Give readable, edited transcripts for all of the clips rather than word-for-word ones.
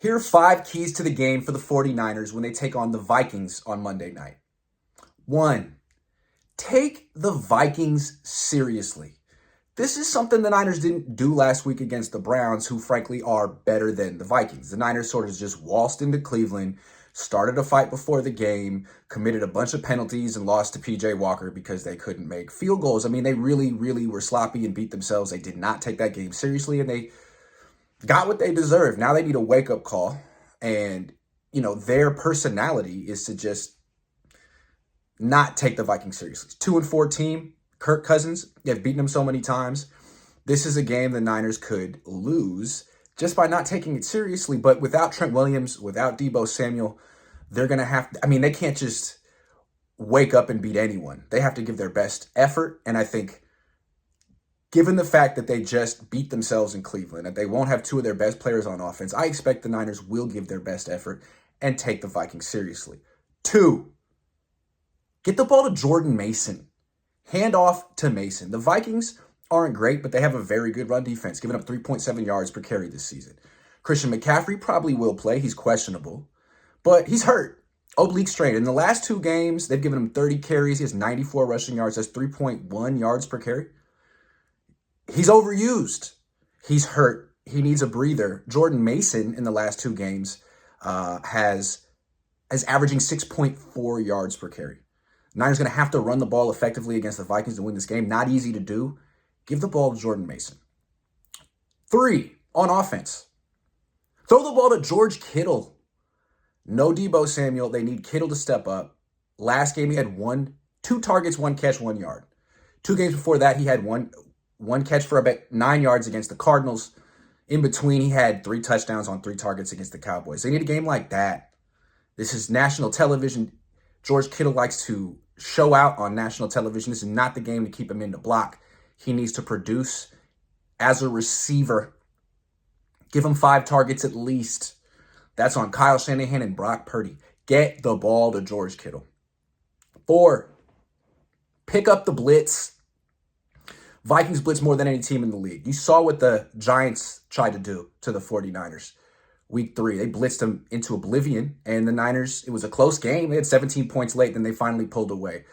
Here are 5 keys to the game for the 49ers when they take on the Vikings on Monday night. 1. Take the Vikings seriously. This is something the Niners didn't do last week against the Browns, who frankly are better than the Vikings. The Niners sort of just waltzed into Cleveland, started a fight before the game, committed a bunch of penalties, and lost to PJ Walker because they couldn't make field goals. I mean, they really were sloppy and beat themselves. They did not take that game seriously, and they got what they deserve. Now they need a wake-up call. And, their personality is to just not take the Vikings seriously. 2-4 team, Kirk Cousins, they've beaten them so many times. This is a game the Niners could lose just by not taking it seriously. But without Trent Williams, without Deebo Samuel, they're going to have to, they can't just wake up and beat anyone. They have to give their best effort. And I think given the fact that they just beat themselves in Cleveland, that they won't have 2 of their best players on offense, I expect the Niners will give their best effort and take the Vikings seriously. 2, get the ball to Jordan Mason. Hand off to Mason. The Vikings aren't great, but they have a very good run defense, giving up 3.7 yards per carry this season. Christian McCaffrey probably will play. He's questionable, but he's hurt. Oblique strain. In the last 2 games, they've given him 30 carries. He has 94 rushing yards. That's 3.1 yards per carry. He's overused. He's hurt. He needs a breather. Jordan Mason in the last 2 games is averaging 6.4 yards per carry. Niners going to have to run the ball effectively against the Vikings to win this game. Not easy to do. Give the ball to Jordan Mason. 3, on offense. Throw the ball to George Kittle. No Deebo Samuel. They need Kittle to step up. Last game, he had 2 targets, 1 catch, 1 yard. 2 games before that, he had one catch for about 9 yards against the Cardinals. In between, he had 3 touchdowns on 3 targets against the Cowboys. They need a game like that. This is national television. George Kittle likes to show out on national television. This is not the game to keep him in the block. He needs to produce as a receiver. Give him 5 targets at least. That's on Kyle Shanahan and Brock Purdy. Get the ball to George Kittle. 4, pick up the blitz. Vikings blitz more than any team in the league. You saw what the Giants tried to do to the 49ers. Week 3, they blitzed them into oblivion, and the Niners, it was a close game. They had 17 points late, then they finally pulled away.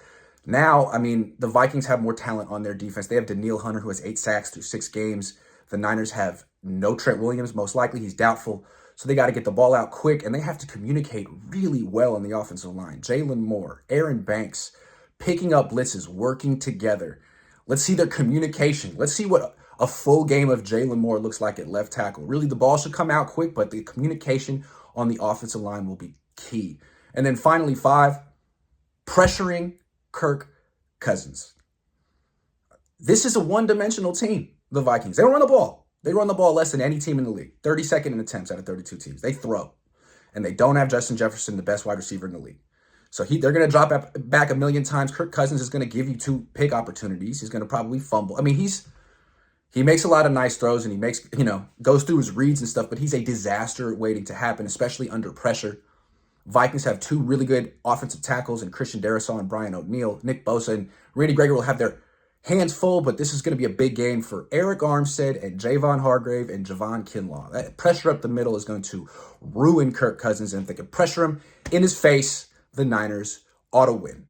Now, the Vikings have more talent on their defense. They have Danielle Hunter, who has 8 sacks through 6 games. The Niners have no Trent Williams. Most likely, he's doubtful. So they got to get the ball out quick, and they have to communicate really well on the offensive line. Jalen Moore, Aaron Banks, picking up blitzes, working together. Let's see their communication. Let's see what a full game of Jalen Moore looks like at left tackle. Really, the ball should come out quick, but the communication on the offensive line will be key. And then finally, 5, pressuring Kirk Cousins. This is a one-dimensional team, the Vikings. They don't run the ball. They run the ball less than any team in the league. 32nd in attempts out of 32 teams. They throw. And they don't have Justin Jefferson, the best wide receiver in the league. So they're going to drop back a million times. Kirk Cousins is going to give you 2 pick opportunities. He's going to probably fumble. He makes a lot of nice throws, and he makes, goes through his reads and stuff, but he's a disaster waiting to happen, especially under pressure. Vikings have 2 really good offensive tackles in Christian Darrisaw and Brian O'Neill. Nick Bosa and Randy Gregory will have their hands full, but this is going to be a big game for Eric Armstead and Javon Hargrave and Javon Kinlaw. That pressure up the middle is going to ruin Kirk Cousins, and if they can pressure him in his face, the Niners ought to win.